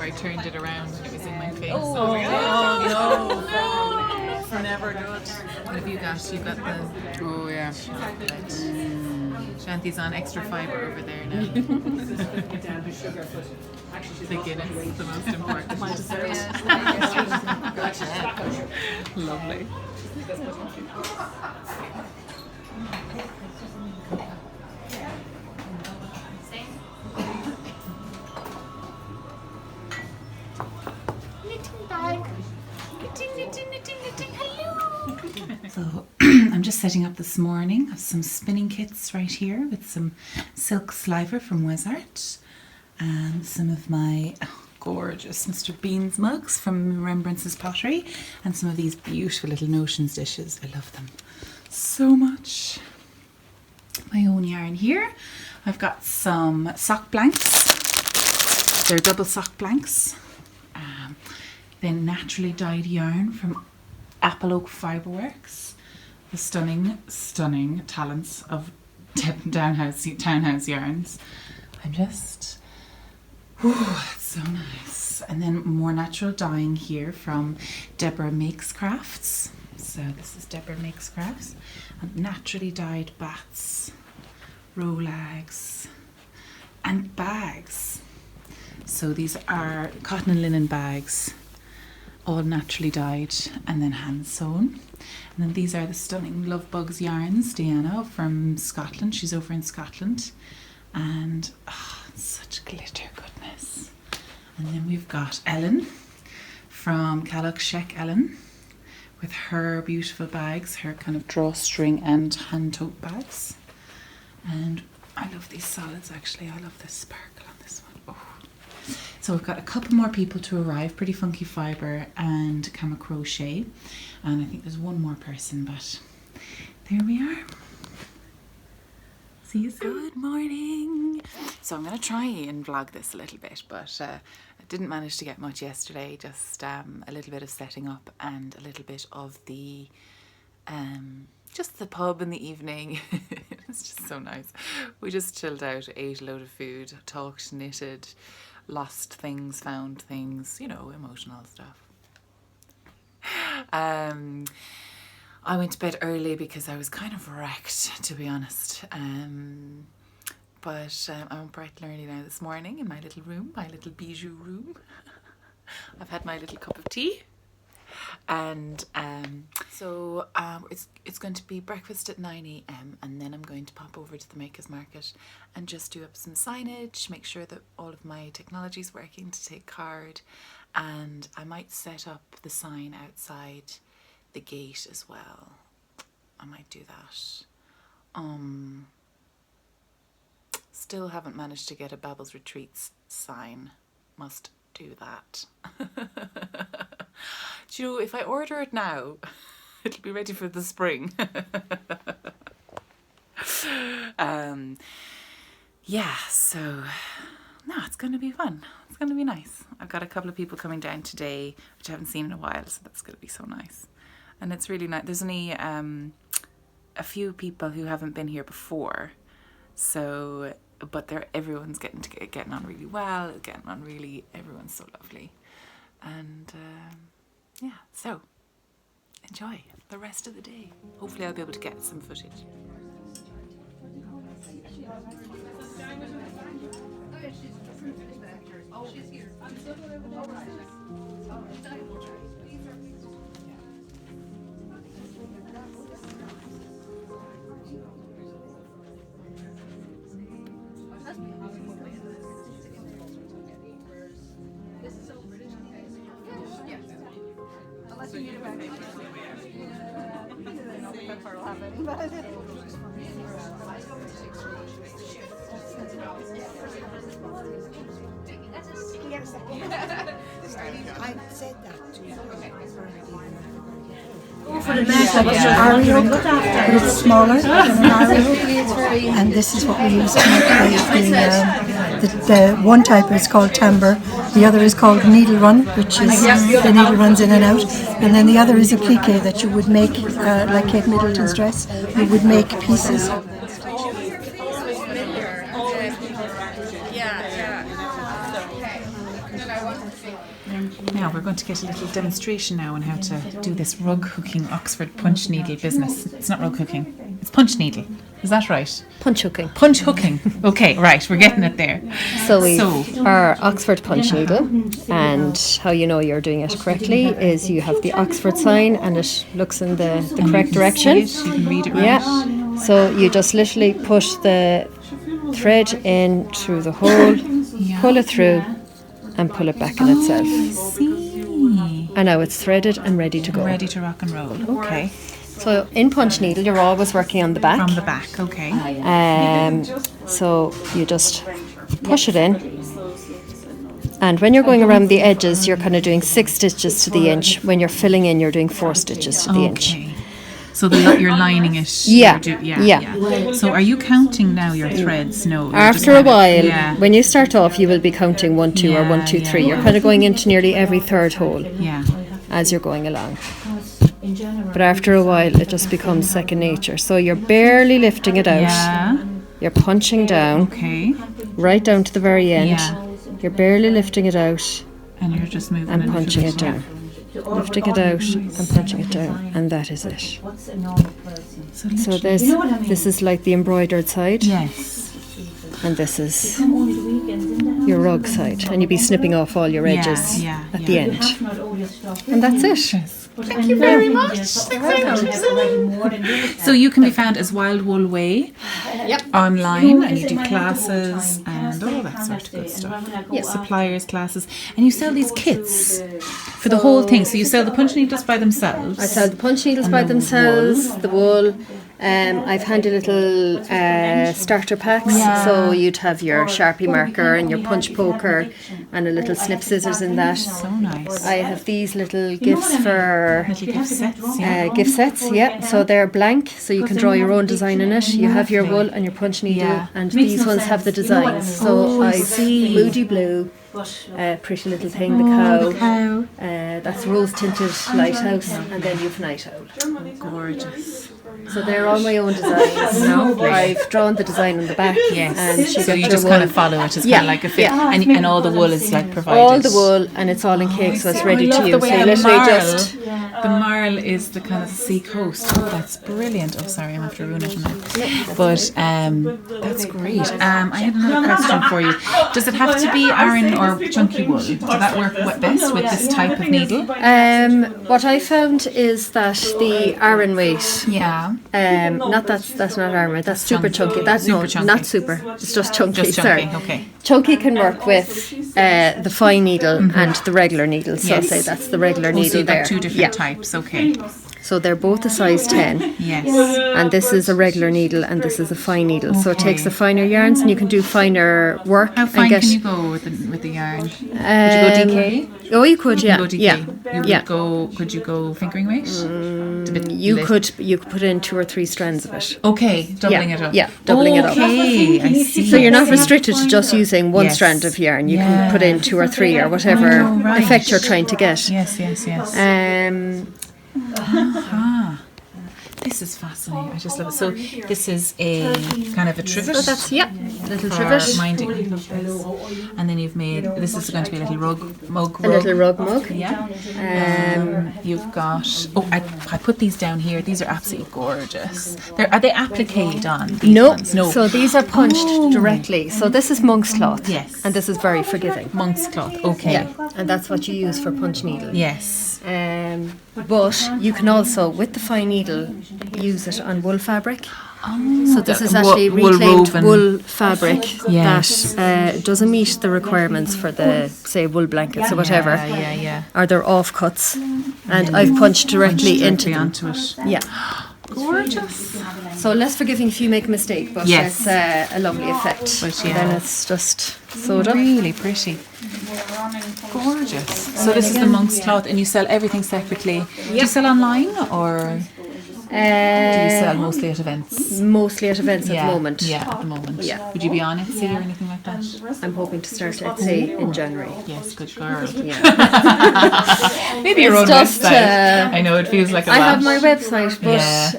I turned it around and it was in my face. Oh no! For never good. What have you got? You've got the Oh yeah. Shanti's on extra fibre over there now. The Guinness is the most important. My dessert. Lovely. So I'm just setting up this morning. I have some spinning kits right here with some silk sliver from Wesart and some of my gorgeous Mr. Beans mugs from Remembrance's Pottery and some of these beautiful little Notions dishes. I love them so much. My own yarn here. I've got some sock blanks. They're double sock blanks. Then naturally dyed yarn from Apple Oak Fiberworks. The stunning talents of Townhouse Yarns. I'm just, it's so nice. And then more natural dyeing here from Deborah Makes Crafts. So this is Deborah Makes Crafts. And naturally dyed bats, rolags, and bags. So these are cotton and linen bags, all naturally dyed and then hand sewn. And then these are the stunning Love Bugs yarns, Deanna from Scotland. She's over in Scotland. And such glitter goodness. And then we've got Ellen from Calloch Sheck Ellen with her beautiful bags, her kind of drawstring and hand tote bags. And I love these solids actually. I love the sparkle on this one. Oh. So we've got a couple more people to arrive, Pretty Funky Fibre and Kama Crochet. And I think there's one more person, but there we are. See you soon. Good morning. So I'm going to try and vlog this a little bit, but I didn't manage to get much yesterday. Just a little bit of setting up and a little bit of the just the pub in the evening. It's just so nice. We just chilled out, ate a load of food, talked, knitted, lost things, found things, you know, emotional stuff. I went to bed early because I was kind of wrecked, to be honest. But I'm bright and early now this morning in my little room, my little bijou room. I've had my little cup of tea. And so it's going to be breakfast at 9 a.m. and then I'm going to pop over to the Makers Market and just do up some signage, make sure that all of my technology is working to take card, and I might set up the sign outside the gate as well. I might do that. Still haven't managed to get a Babbles Retreats sign. Must do that. Do you know, if I order it now, it'll be ready for the spring. Yeah, so no, it's going to be fun. It's going to be nice. I've got a couple of people coming down today, which I haven't seen in a while, so that's going to be so nice. And it's really nice. There's only a few people who haven't been here before, so but everyone's getting on really well. Everyone's so lovely, and yeah. So enjoy the rest of the day. Hopefully, I'll be able to get some footage. I said that to you. For the ario, but it's smaller than an ario, and this is what we use to make the one type is called timbre, the other is called needle run, which is the needle runs in and out, and then the other is applique that you would make like Kate Middleton's dress. You would make pieces. Now we're going to get a little demonstration now on how to do this rug hooking Oxford punch needle business. It's not rug hooking, it's punch needle. Is that right? Punch hooking. Punch hooking. Okay, right, we're getting it there. So we've our Oxford punch needle, and how you know you're doing it correctly is you have the Oxford sign and it looks in the correct direction. See it, you can read it right. Yeah. So you just literally push the thread in through the hole, pull it through, and pull it back in itself. See. And now it's threaded and ready to go. Ready to rock and roll. Okay. So in punch needle, you're always working on the back. From the back, okay. So you just push it in. And when you're going around the edges, you're kind of doing 6 stitches to the inch. When you're filling in, you're doing 4 stitches to the inch. Okay. So you're lining it. Yeah. Yeah. So are you counting now your threads? No. After a while, when you start off, you will be counting 1, 2 or 1, 2, 3. You're kind of going into nearly every third hole as you're going along. But after a while, it just becomes second nature. So you're barely lifting it out. Yeah. You're punching down. Okay. Right down to the very end. Yeah. You're barely lifting it out. And you're just moving and punching it down. Lifting it out and punching it down, and that is it. So this is like the embroidered side. Yes. And this is your rug side, and you'll be snipping off all your edges at the end. And that's it. Thank you very much. So you can be found as Wild Wool Way online, and you do classes and all that sort of good stuff. Suppliers classes, and you sell these kits for the whole thing. So you sell the punch needles by themselves. I sell the punch needles by themselves, the wool. I've handy little starter packs, so you'd have your Sharpie marker and your punch poker and a little snip scissors in that. So nice. I have these little gifts for little gift sets. gift sets, so they're blank, so you can draw your own design in it. You have your wool and your punch needle, and these ones have the designs. So I see Moody Blue, Pretty Little Thing, the cow. That's Rose Tinted Lighthouse, and then you've Night Owl. Gorgeous. So they're all my own designs. I've drawn the design on the back. And so you just kind of follow it. It's kind of like a fit. And all the wool is like provided. All the wool, and it's all in cake, so it's ready to use. So you literally just... The marl is the kind of sea coast. Oh, that's brilliant. Oh, sorry, I'm after ruining it now. But that's great. I had another question for you. Does it have to be Aran or chunky wool? Does that work best with this type of needle? What I found is that the Aran weight. Not that's not Aran weight. That's super chunky. That's chunky. Not super. It's just chunky. Just chunky. Okay. Chunky can work with the fine needle and the regular needle. So say that's the regular needle so there. 2 different types. Okay. So they're both a size 10. Yes. And this is a regular needle and this is a fine needle. So it takes the finer yarns and you can do finer work. How fine can you go with the yarn? Would you go DK? Oh, you could, You could go DK. Could you go fingering weight? You could put in 2 or 3 strands of it. Okay, doubling it up. Yeah, doubling it up. Okay, I see. So you're not restricted to just using one strand of yarn. You can put in 2 or 3 or whatever effect you're trying to get. Yes. This is fascinating. I just love it. So this is a kind of a trivet. So that's little trivet. Minding. And then you've made, this is going to be a little rug mug. Little rug mug. Yeah. You've got, I put these down here. These are absolutely gorgeous. Are they appliqued on? No. So these are punched directly. So this is monk's cloth. Yes. And this is very forgiving. Monk's cloth. Okay. Yeah. And that's what you use for punch needle. Yes. But you can also, with the fine needle, use it on wool fabric. So this is actually reclaimed wool fabric that doesn't meet the requirements for the, say, wool blankets or whatever. Or they're offcuts. And I've punched directly into them. It. Yeah. Gorgeous. So less forgiving if you make a mistake, but it's a lovely effect. But and then it's just sewed up. Really pretty. Gorgeous. So this is the monk's cloth, and you sell everything separately. Do you sell online or? Do you sell mostly at events? Mostly at events at the moment. Yeah, at the moment. Yeah. Would you be on Etsy or anything like that? I'm hoping to start Etsy in January. Yes, good girl. Yeah. Maybe your own It's just, website. I know it feels like a I lot. have my website, but Yeah.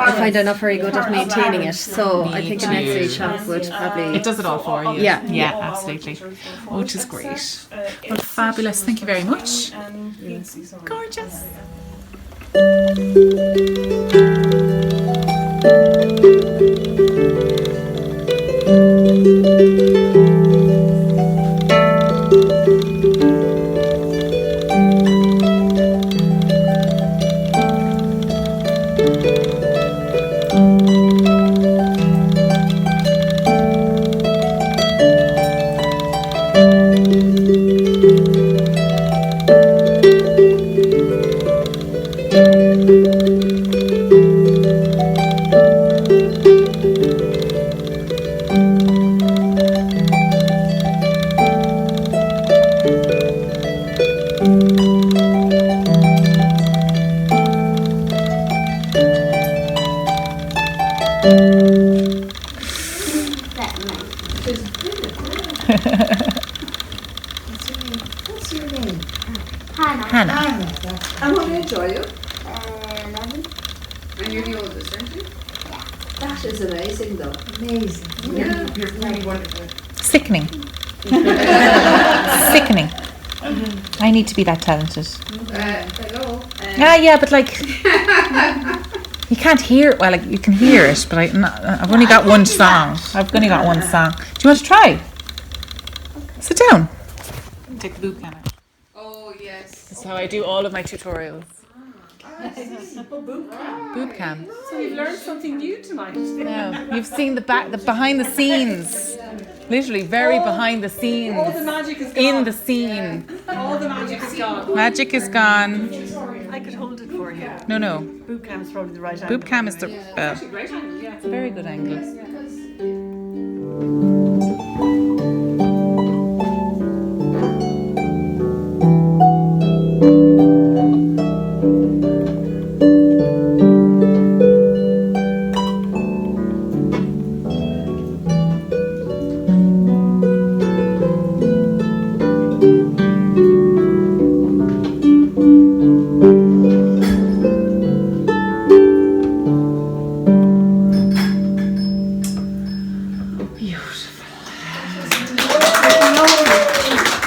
I find I'm not very good at maintaining it. So I Me think an too. Etsy shop would probably. It does it all for you. Yeah. Yeah, absolutely. Oh, which is great. Well, fabulous. Thank you very much. Gorgeous. What's your name? Hannah. And what age are you? 11. And you're the oldest, aren't you? That is amazing though. Amazing. Yeah. You're really wonderful. Sickening. Sickening. I need to be that talented. Hello. Yeah, but like you can't hear. Well, like you can hear it, but I've only got one song. I've only got one song. Do you want to try? Sit down. Take the boot camera. Oh, yes. That's how I do all of my tutorials. Boob cam. So you've learned something new tonight. No, you've seen the behind the scenes. Literally, very behind the scenes. All the magic is gone. In the scene. All the magic is gone. Magic is gone. I could hold it for you. No. Boot cam is probably the right angle. Boob cam is the Great angle, yeah. it's a very good angle.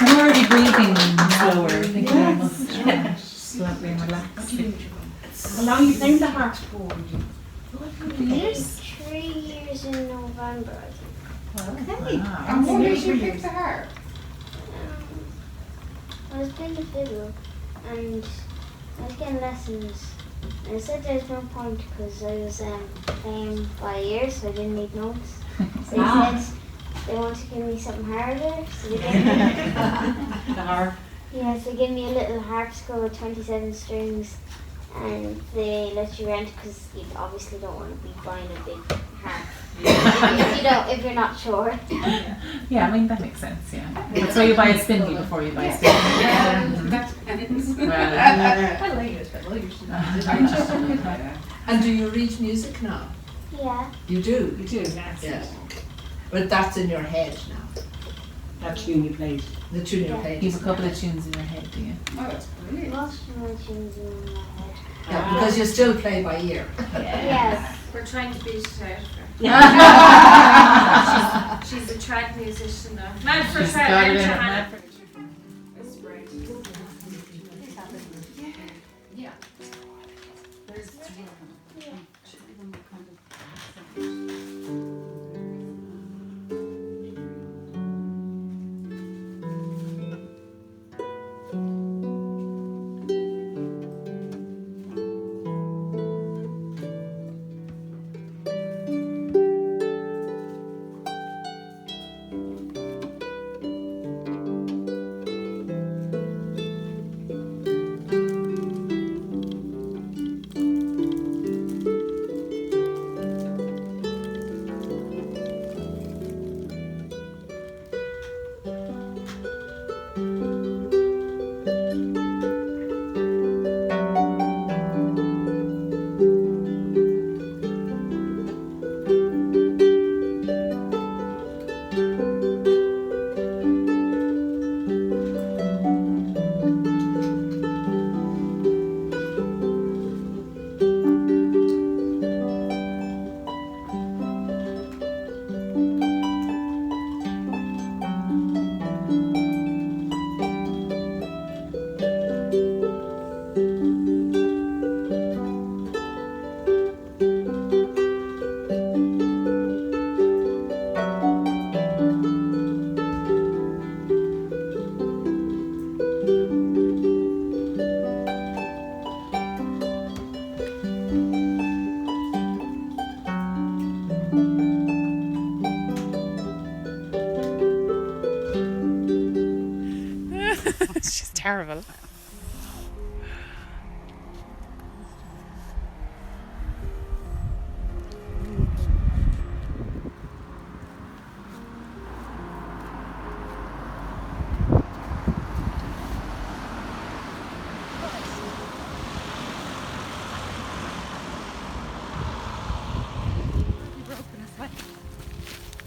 I'm already breathing slower. Thank you very much. It's lovely and relaxing. How long you named the heart for? 3 years in November, I think. And what made you pick the harp? I was playing the fiddle and I was getting lessons. And I said there's no point because I was playing by ear, so I didn't need notes. So they said they want to give me something harder. So they gave me, The harp. yes, they gave me a little harpsichord with 27 strings. And they let you rent because you obviously don't want to be buying a big harp if you're not sure. Yeah, I mean that makes sense. Yeah, that's why you buy a spindle before you buy a spindle. Well, I like it. And do you read music now? Yeah. You do? You do, that's Yeah. But that's in your head now. that tune you played. The tune you played. you have a couple of tunes in your head, do you? Oh, that's brilliant. Most of my tunes are in my head. Yeah, because you still play by ear. Yes. We're trying to beat it out of her. She's a trad musician now. Mad for She's trad, got it and in her Hannah. mad. It's great. Yeah. She's terrible.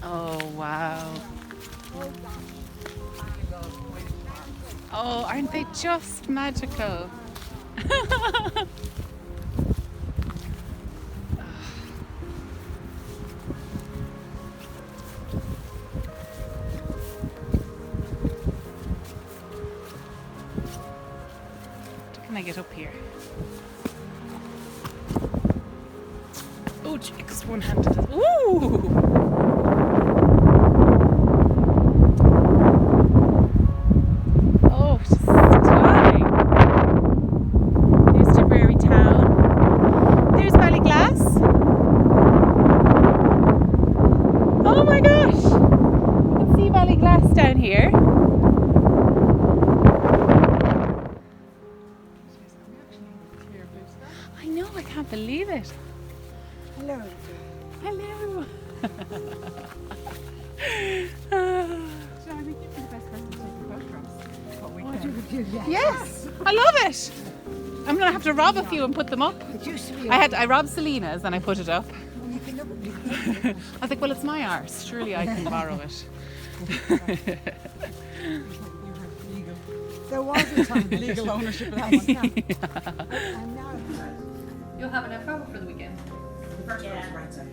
Oh, wow. Oh, aren't they just magical? Can I get up here? Oh, because one-handed. Ooh! Oh, stunning! There's Tipperary town. There's Ballyglass. Oh my gosh! You can see Ballyglass down here. I know, I can't believe it. Hello. Hello. Yes, I love it. I'm gonna have to rob a few and put them up. It used to be. I robbed Selena's and I put it up. I was like, well, it's my arse. Surely I can borrow it. There was a time legal ownership of that one. Yeah. And now You'll have enough over for the weekend. The first one's right side.